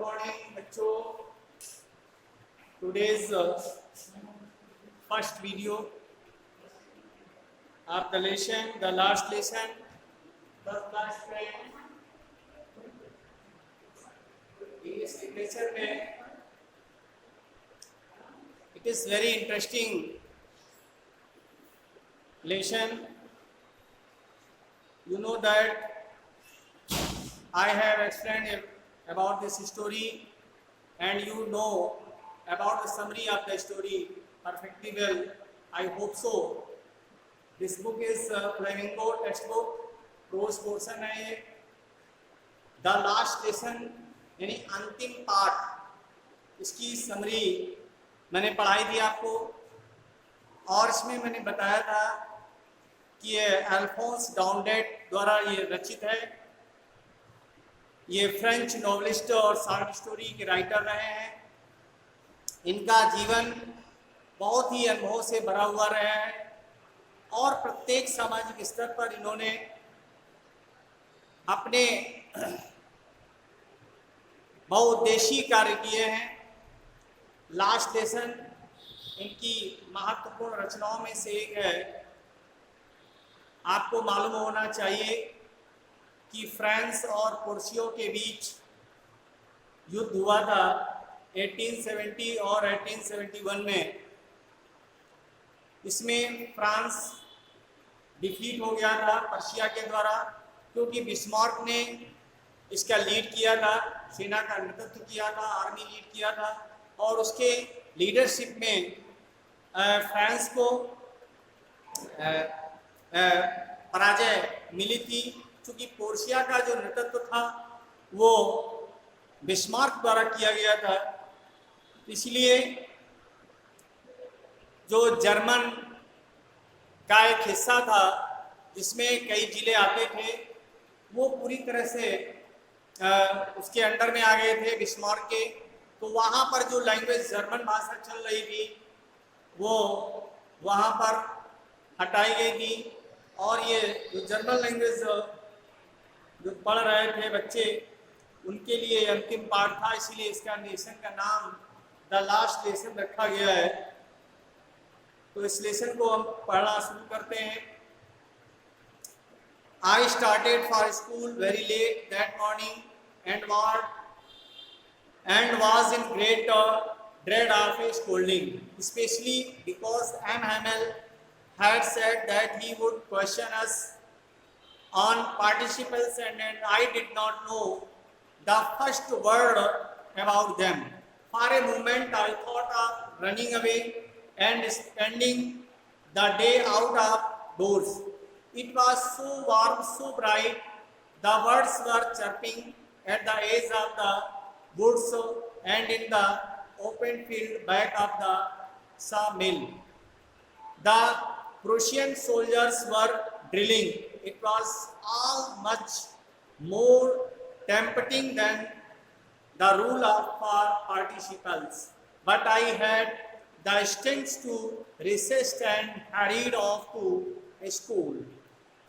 morning, बच्चों. Today's first video of the lesson, the last lesson, the class friend. इस lecture में it is very interesting lesson. You know that I have explained about this story and you know about the summary of the story perfectly well. I hope so. This book is Flamingo textbook, prose portion है ये. The last lesson यानी अंतिम part, इसकी summary मैंने पढ़ाई थी आपको और इसमें मैंने बताया था कि ये अल्फोंस डाउनडेट द्वारा ये रचित है. ये फ्रेंच नॉवलिस्ट और शॉर्ट स्टोरी के राइटर रहे हैं. इनका जीवन बहुत ही अनुभव से भरा हुआ रहा है और प्रत्येक सामाजिक स्तर पर इन्होंने अपने बहुउद्देशीय कार्य किए हैं. लास्ट लेसन इनकी महत्वपूर्ण रचनाओं में से एक है. आपको मालूम होना चाहिए कि फ्रांस और पुर्सियों के बीच युद्ध हुआ था 1870 और 1871 में. इसमें फ्रांस डिफीट हो गया था पर्शिया के द्वारा, क्योंकि बिस्मार्क ने इसका लीड किया था, सेना का नेतृत्व किया था, आर्मी लीड किया था और उसके लीडरशिप में फ्रांस को पराजय मिली थी. क्योंकि पोर्शिया का जो नेतृत्व था वो बिस्मार्क द्वारा किया गया था. इसलिए जो जर्मन का एक हिस्सा था जिसमें कई जिले आते थे, वो पूरी तरह से उसके अंडर में आ गए थे बिस्मार्क के. तो वहाँ पर जो लैंग्वेज जर्मन भाषा चल रही थी वो वहाँ पर हटाई गई थी और ये जो जर्मन लैंग्वेज जो पढ़ रहे थे बच्चे, उनके लिए अंतिम पाठ था. इसीलिए इसका लेसन का नाम द लास्ट लेसन रखा गया है. तो इस लेसन को हम पढ़ना शुरू करते हैं. I started for school very late that morning and was in great dread of a scolding, especially because M. Hamel had said that he would question us on participles and I did not know the first word about them. For a moment I thought of running away and spending the day out of doors. It was so warm, so bright. The birds were chirping at the edge of the woods and in the open field back of the sawmill. The Prussian soldiers were drilling. It was all much more tempting than the rule of participles. But I had the strength to resist and hurried off to school.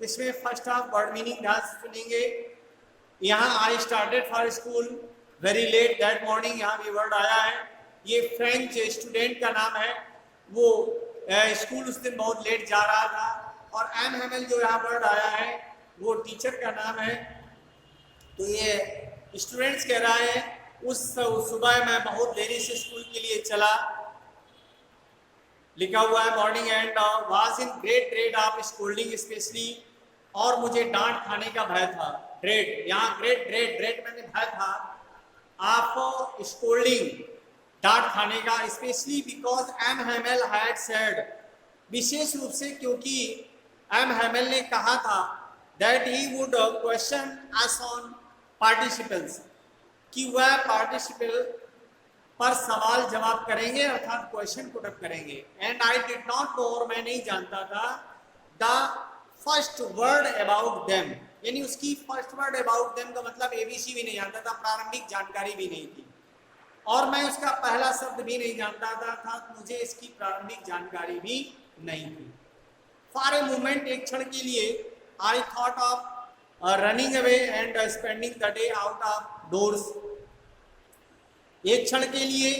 इसमें first half word meaning ध्यान से सुनेंगे. यहाँ I started for school very let that morning, यहाँ भी word आया है. ये फ्रेंच स्टूडेंट का नाम है. वो स्कूल उस दिन बहुत लेट जा रहा था. और एम हेमल जो यहाँ वर्ड आया है वो टीचर का नाम है. तो ये स्टूडेंट्स कह रहा है उस सुबह मैं बहुत देरी से स्कूल के लिए चला. लिखा हुआ है morning and was in great dread of scolding specially, और मुझे डांट खाने का भय था. ड्रेड, यहाँ ग्रेट ड्रेड मैंने भय था ऑफ स्कोल्डिंग, डांट खाने का. Specially because M Hamel had said, विशेष रूप से क्योंकि एम हेमल ने कहा था that he would question us on participles, कि वह पार्टिसिपल पर सवाल जवाब करेंगे अर्थात क्वेश्चन पुट अप करेंगे. And I did not know, और मैं नहीं जानता था the first word about them, यानी उसकी फर्स्ट वर्ड अबाउट देम का मतलब एबीसी भी नहीं जानता था, प्रारंभिक जानकारी भी नहीं थी. और मैं उसका पहला शब्द भी नहीं जानता था, मुझे इसकी प्रारंभिक जानकारी भी नहीं थी. फॉर ए मोमेंट, एक क्षण के लिए, आई thought of running away and spending the day out of doors, एक क्षण के लिए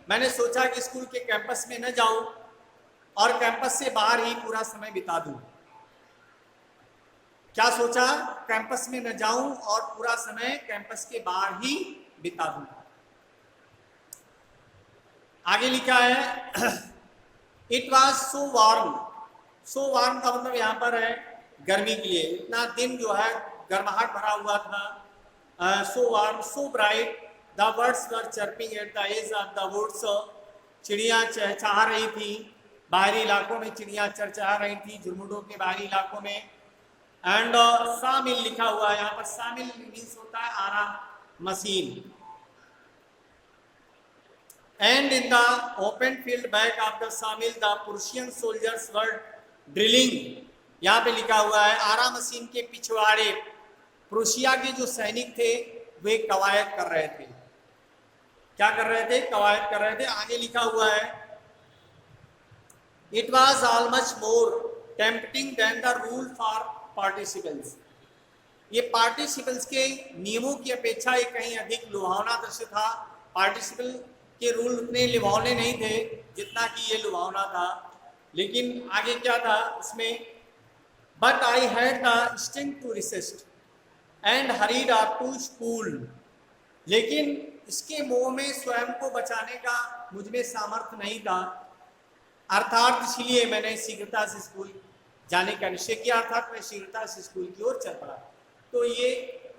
मैंने सोचा कि स्कूल के कैंपस में न जाऊं और कैंपस से बाहर ही पूरा समय बिता दूं। क्या सोचा? कैंपस में न जाऊं और पूरा समय कैंपस के बाहर ही बिता दूं। आगे लिखा है it was so warm. So warm का मतलब यहाँ पर है गर्मी के लिए, इतना दिन जो है गर्माहट भरा हुआ था। So warm so bright the birds were chirping at the edge of the woods. चिड़िया चहचहा रही थी, बाहरी इलाकों में चिड़िया चहचहा रही थी, झुरमुटों के बाहरी इलाकों में। एंड सामिल लिखा हुआ है यहाँ पर, सामिल मीन्स होता है आराम machine. And in the open field back of the sawmill, the Prussian soldiers were drilling. यहाँ पे लिखा हुआ है आरा मशीन के पिछवाड़े प्रूशिया के जो सैनिक थे वे कवायद कर रहे थे। क्या कर रहे थे? कवायद कर रहे थे। आगे लिखा हुआ है It was almost more tempting than the rule for participles. ये पार्टिसिपल्स के नियमों की अपेक्षा ये कहीं अधिक लुभावना दृश्य था। पार्टिसिपल के रूल उतने लुभावने नहीं थे जितना कि ये लुभावना था। लेकिन आगे क्या था इसमें? But I had the instinct to resist and hurried up to school. लेकिन इसके मोह में स्वयं को बचाने का मुझ में सामर्थ्य नहीं था, अर्थात इसलिए मैंने शीघ्रता से स्कूल जाने का निश्चय किया, अर्थात मैं शीघ्रता से स्कूल की ओर चल पड़ा। तो ये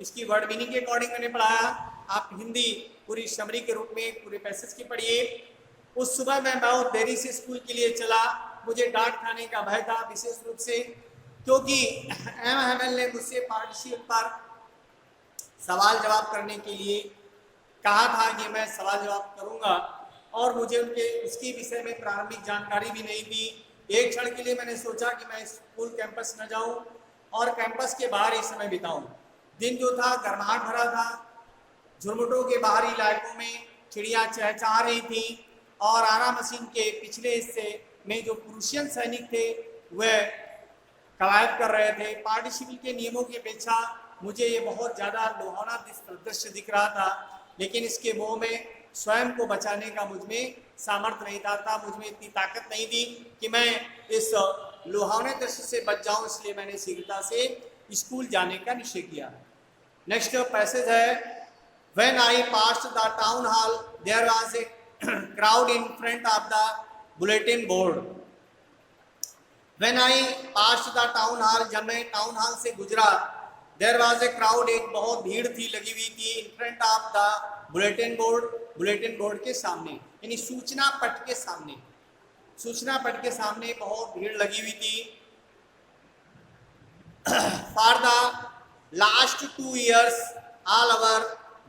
इसकी वर्ड मीनिंग के अकॉर्डिंग मैंने पढ़ाया। आप हिंदी पूरी समरी के रूप में पूरे पैसेज की पढ़िए। उस सुबह मैं बहुत देरी से स्कूल के लिए चला। मुझे डांट खाने का भय था, विशेष रूप से क्योंकि एम हैमेल ने मुझसे पार्टिसिपल पर सवाल जवाब करने के लिए कहा था कि मैं सवाल जवाब करूंगा, और मुझे उनके उसके विषय में प्रारंभिक जानकारी भी नहीं थी। एक क्षण के लिए मैंने सोचा कि मैं स्कूल कैंपस न जाऊं और कैंपस के बाहर ही समय बिताऊं। दिन जो था गर्माहट भरा था, झुरमुटों के बाहरी इलाकों में चिड़िया चहचहा रही थी और आरा मशीन के पिछले हिस्से में जो प्रूशियन सैनिक थे वह कवायद कर रहे थे। पार्टिसिपल के नियमों की अपेक्षा मुझे ये बहुत ज़्यादा लुभावना दृश्य दिख रहा था, लेकिन इसके मोह में स्वयं को बचाने का मुझ में सामर्थ्य नहीं था, मुझ में इतनी ताकत नहीं थी कि मैं इस लुभावने दृश्य से बच जाऊं। इसलिए मैंने शीघ्रता से स्कूल जाने का निश्चय किया। नेक्स्ट पैसेज है When I passed the town hall, there was a crowd in front of the bulletin board. When I passed the town hall, जब मैं टाउन हॉल से गुजरा, there was a crowd, एक बहुत भीड़ थी, लगी हुई थी, in front of the bulletin board, bulletin board के सामने, यानी सूचना पट के सामने, सूचना पट के सामने बहुत भीड़ लगी हुई थी। For the last 2 years, all our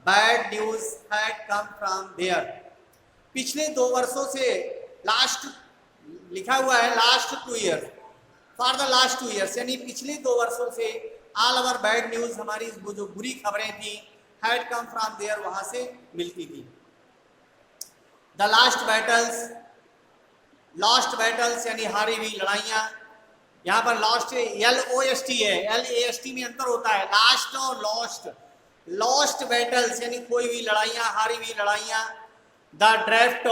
bad news had come from there. पिछले 2 वर्षों से, लास्ट लिखा हुआ है last 2 year, for the last 2 years, यानी पिछले 2 वर्षों से ऑल अवर बैड न्यूज, हमारी जो बुरी खबरें थी, हैड कम फ्रॉम देयर, वहां से मिलती थी। The last battles, lost battles यानी हारी हुई लड़ाइयाँ। यहाँ पर लॉस्ट LOST है, LAST में अंतर होता है, लास्ट और लॉस्ट। लॉस्ट बैटल्स यानी कोई भी लड़ाइयाँ, हारी हुई लड़ाइयाँ। The draft,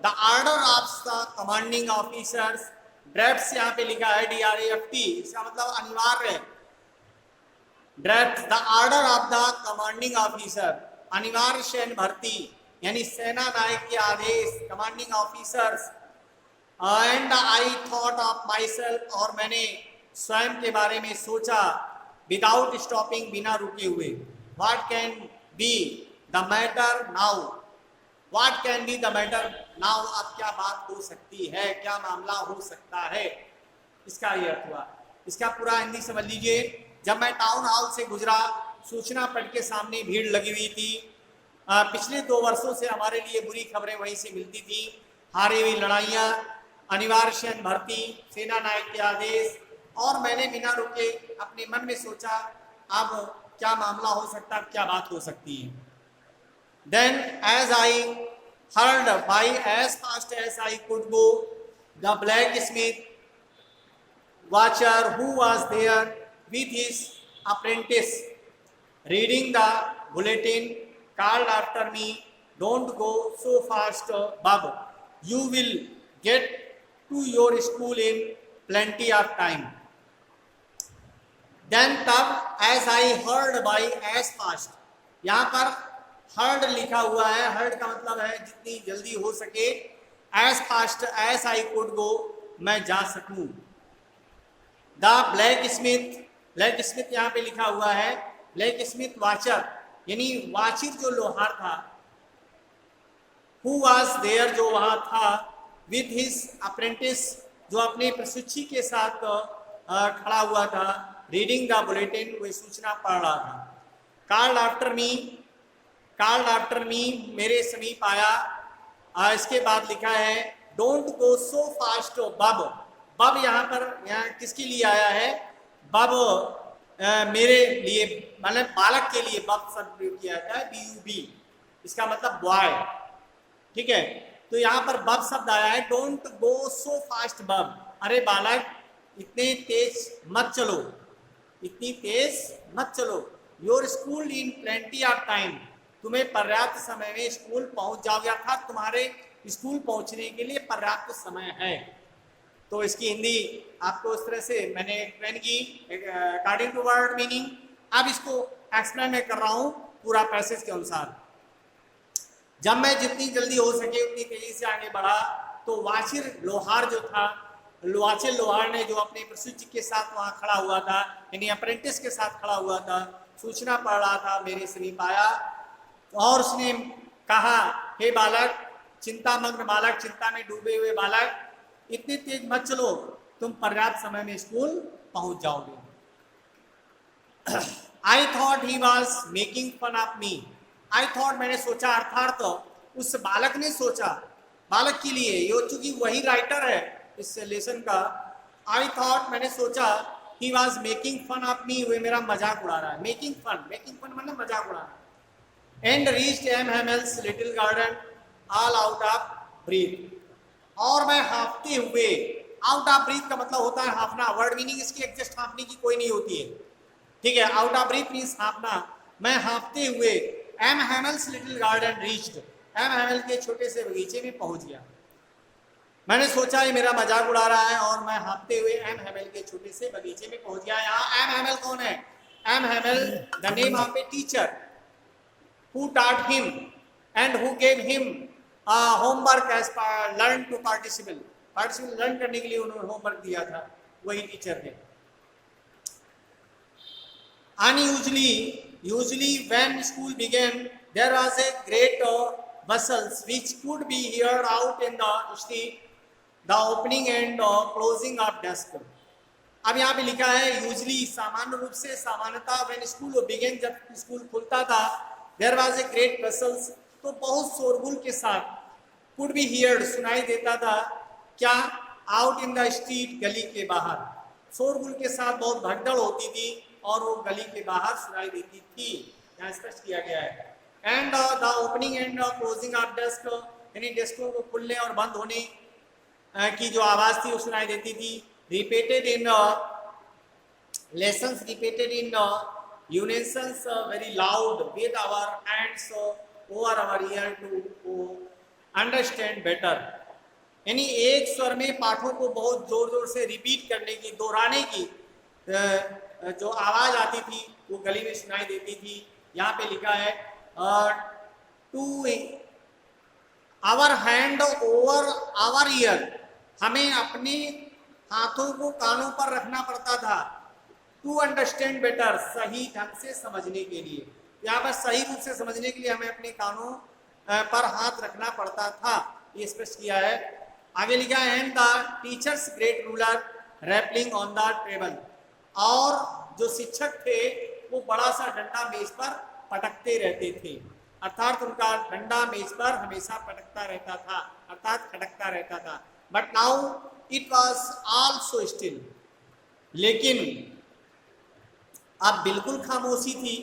the order of the commanding officers, draft से यहाँ पे लिखा है DRAFT, इसका मतलब अनिवार्य है। Draft, the order of the commanding officer, अनिवार्य सैन्य भर्ती यानी सेना नायक के आदेश, commanding officers. And I thought of myself, और मैंने स्वयं के बारे में सोचा, विदाउट स्टॉपिंग, बिना रुके हुए। What can be the matter now? What can be the matter now? अब क्या बात हो सकती है, क्या मामला हो सकता है, इसका ये अर्थ हुआ। इसका पूरा हिंदी समझ लीजिए। जब मैं टाउन हॉल से गुजरा, सूचना पट के सामने भीड़ लगी हुई थी। पिछले 2 वर्षों से हमारे लिए बुरी खबरें वहीं से मिलती थी, हारी हुई लड़ाइयाँ, अनिवार्य सैन्य भर्ती, सेना नायक के आदेश। और मैंने बिना रुके अपने मन में सोचा, अब क्या मामला हो सकता है, क्या बात हो सकती है। Then as I hurried by as fast as I could go, the blacksmith watcher who was there with his apprentice reading the bulletin called after me, don't go so fast bub, you will get to your school in plenty of time. Then तब as I heard by as fast, यहाँ पर heard लिखा हुआ है, heard का मतलब है जितनी जल्दी हो सके, as fast as I could go, मैं जा सकूं। The blacksmith, blacksmith यहाँ पे लिखा हुआ है, ब्लैक स्मिथ वाचर यानी वाचिर जो लोहार था, हु वाज देयर जो वहां था, विथ हिज अप्रेंटिस जो अपने प्रशिक्षी के साथ खड़ा हुआ था, रीडिंग द बुलेटिन वही सूचना पढ़ रहा था। Called after me, called after me मेरे समीप आया। इसके बाद लिखा है डोंट गो सो फास्ट बब, बब यहाँ पर यहाँ किसके लिए आया है, बब मेरे लिए मतलब बालक के लिए बब शब्द प्रयोग किया जाता है, BUB, इसका मतलब बॉय, ठीक है। तो यहाँ पर बब शब्द आया है, डोंट गो सो फास्ट बब, अरे बालक इतने तेज मत चलो, इतनी तेज मत चलो। Your school in plenty of time, तुम्हें पर्याप्त समय में स्कूल पहुंच जाओगे, अर्थात तुम्हारे स्कूल पहुंचने के लिए पर्याप्त समय है। तो इसकी हिंदी आपको इस तरह से मैंने एक्सप्लेन की अकॉर्डिंग टू वर्ड मीनिंग। अब इसको एक्सप्लेन मैं कर रहा हूँ पूरा पैसेज के अनुसार। जब मैं जितनी जल्दी हो सके उतनी तेजी से आगे बढ़ा, तो वाचिर लोहार जो था, वाचिर लोहार ने जो अपने प्रशिक्षक के साथ वहां खड़ा हुआ था, यानी अप्रेंटिस के साथ खड़ा हुआ था, सूचना पढ़ रहा था, मेरे समीप आया और उसने कहा, हे बालक, चिंतामग्न बालक, चिंता में डूबे हुए बालक, इतनी तेज मत चलो, तुम पर्याप्त समय में स्कूल पहुंच जाओगे। I thought he was making fun of me, I thought मैंने सोचा, अर्थात तो उस बालक ने सोचा, बालक के लिए ये चूंकि वही राइटर है इस लेसन का, आई थॉट मैंने सोचा, he was making fun of me, वे मेरा मजाक उड़ा रहा है, मेकिंग फन मतलब मजाक उड़ा रहा है। And reached M Hamel's little garden all out of breath, और मैं हाफते हुए, आउट ऑफ ब्रीथ का मतलब होता है हाफना, वर्ड मीनिंग इसकी एग्जस्ट हाफने की कोई नहीं होती है, ठीक है। आउट ऑफ ब्रीथ मीन्स हाफना। मैं हाफते हुए M Hamel's little garden reached, M Hamel के छोटे से बगीचे में पहुंच गया। मैंने सोचा ये मेरा मजाक उड़ा रहा है, और मैं हाफते हुए एम हेमल के छोटे से बगीचे में पहुंच गया। यहाँ एम हेमल कौन है? M Hamel the name of a teacher who taught him and who gave him homework as learn to participle learn करने के लिए उन्होंने होमवर्क दिया था, वही टीचर थे। Usually when school began, there was a great bustle which could be heard out in the street, the opening and closing of desk। अब यहाँ पे लिखा है यूजली, सामान्य रूप से, सामान्यतः when school began, जब स्कूल खुलता था, there was a great bustle, तो बहुत शोरगुल के साथ, could be heard सुनाई देता था, क्या? आउट इन द स्ट्रीट, गली के बाहर, शोरगुल के साथ बहुत भगदड़ होती थी और वो गली के बाहर सुनाई देती थी, यहाँ स्पष्ट किया गया है। And the opening and closing of desk, यानी डेस्कों को खुलने और बंद होने की जो आवाज थी वो सुनाई देती थी। Repeated in lessons, repeated in unisons very loud with our hands over our ear to understand better, यानी एक स्वर में पाठों को बहुत जोर जोर से रिपीट करने की, दोहराने की जो आवाज आती थी वो गली में सुनाई देती थी। यहाँ पे लिखा है to our hand over our ear, हमें अपने हाथों को कानों पर रखना पड़ता था, टू अंडरस्टैंड बेटर, सही ढंग से समझने के लिए। यहाँ पर सही रूप से समझने के लिए हमें अपने कानों पर हाथ रखना पड़ता था, ये स्पष्ट किया है। आगे लिखा है and the teachers great ruler rappelling on the table, और जो शिक्षक थे वो बड़ा सा डंडा मेज पर पटकते रहते थे, अर्थात उनका डंडा मेज पर हमेशा पटकता रहता था, अर्थात खटकता रहता था। But now it was also still, लेकिन अब बिल्कुल खामोशी थी,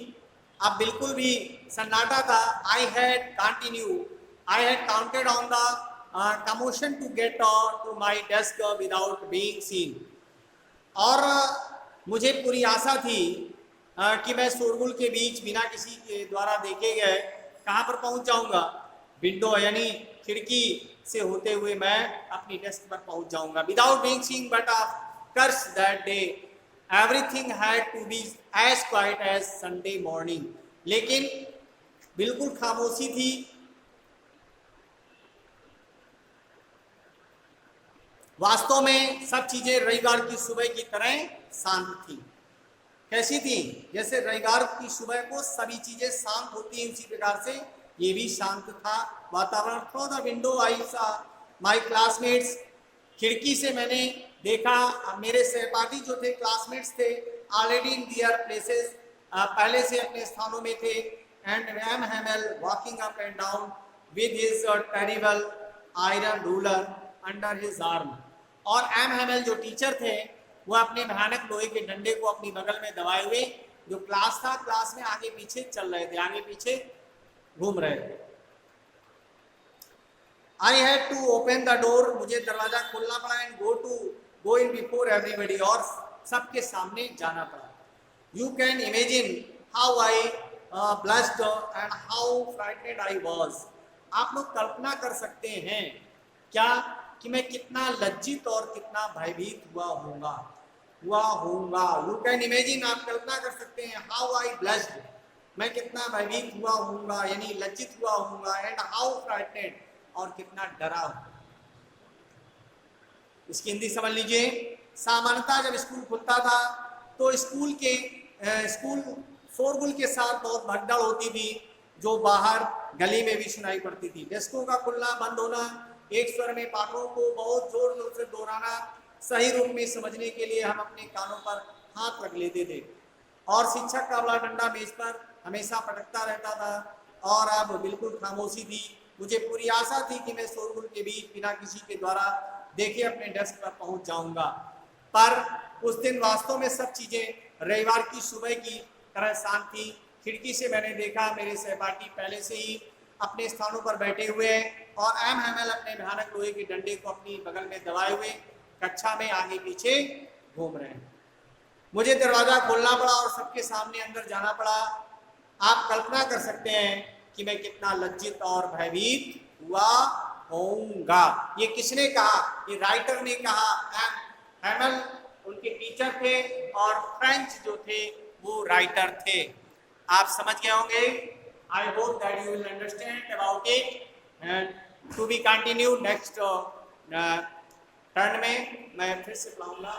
अब बिल्कुल भी सन्नाटा था। I had counted on the commotion to get to my desk without being seen, और मुझे पूरी आशा थी कि मैं शोरगुल के बीच बिना किसी के द्वारा देखे गए कहाँ पर पहुंच जाऊंगा। विंडो यानी खिड़की से होते हुए मैं अपनी डेस्क पर पहुंच जाऊंगा। Without being seen but of course that day everything had to be as quiet as Sunday morning. लेकिन बिल्कुल खामोशी थी, वास्तव में सब चीजें रविवार की सुबह की तरह शांत थी। कैसी थी? जैसे रविवार की सुबह को सभी चीजें शांत होती हैं, उसी प्रकार से ये भी शांत था वातावरण। थ्रू द विंडो आई सा माय क्लासमेट्स, खिड़की से मैंने देखा मेरे सहपाठी जो थे, क्लासमेट्स थे, ऑलरेडी इन दियर प्लेसेस, पहले से अपने स्थानों में थे। And M Hamel walking up and down with his terrible iron ruler under his arm. और एम हैमेल जो टीचर थे वो अपने भयानक लोहे के डंडे को अपनी बगल में दबाए हुए जो क्लास था, क्लास में आगे पीछे चल रहे थे, आगे पीछे घूम रहे थे। I had to open the door, मुझे दरवाजा खोलना पड़ा, and go in before everybody, और सबके सामने जाना पड़ा। You can imagine how I blushed and how frightened I was. आप लोग कल्पना कर सकते हैं क्या कि मैं कितना लज्जित और कितना भयभीत हुआ होऊंगा। यू कैन इमेजिन, आप कल्पना कर सकते हैं, हाउ आई ब्लश्ड, मैं कितना भयभीत हुआ होऊंगा यानी लज्जित हुआ होऊंगा, एंड हाउ फ्राइटेंड, और कितना डरा हूं। इसकी हिंदी समझ लीजिए। सामान्यतः जब स्कूल खुलता था तो स्कूल शोरगुल के साथ बहुत भगदड़ होती थी, जो बाहर गली में भी सुनाई पड़ती थी। डेस्कों का खुलना बंद होना, एक स्वर में पाठों को बहुत जोर जोर से दोहराना, सही रूप में समझने के लिए हम अपने कानों पर हाथ रख लेते थे, और शिक्षक का बड़ा डंडा मेज पर हमेशा पटकता रहता था। और अब बिल्कुल खामोशी थी। मुझे पूरी आशा थी कि मैं शोरगुल के बीच बिना किसी के द्वारा देखे अपने डेस्क पर पहुंच जाऊंगा, पर उस दिन वास्तव में सब चीजें रविवार की सुबह की तरह शांत थी। खिड़की से मैंने देखा मेरे सहपाठी पहले से ही अपने स्थानों पर बैठे हुए हैं, और एम हैमेल अपने भयानक लोहे के डंडे को अपनी बगल में दबाए हुए कक्षा में आगे पीछे घूम रहे हैं। मुझे दरवाजा खोलना पड़ा और सबके सामने अंदर जाना पड़ा। आप कल्पना कर सकते हैं कि मैं कितना लज्जित और भयभीत हुआ होऊंगा। ये किसने कहा? ये राइटर ने कहा। एम हैमेल उनके टीचर थे और फ्रेंच जो थे वो राइटर थे। आप समझ गए होंगे। I hope that you will understand about it, and to be continue next turn में मैं फिर से बुलाऊंगा।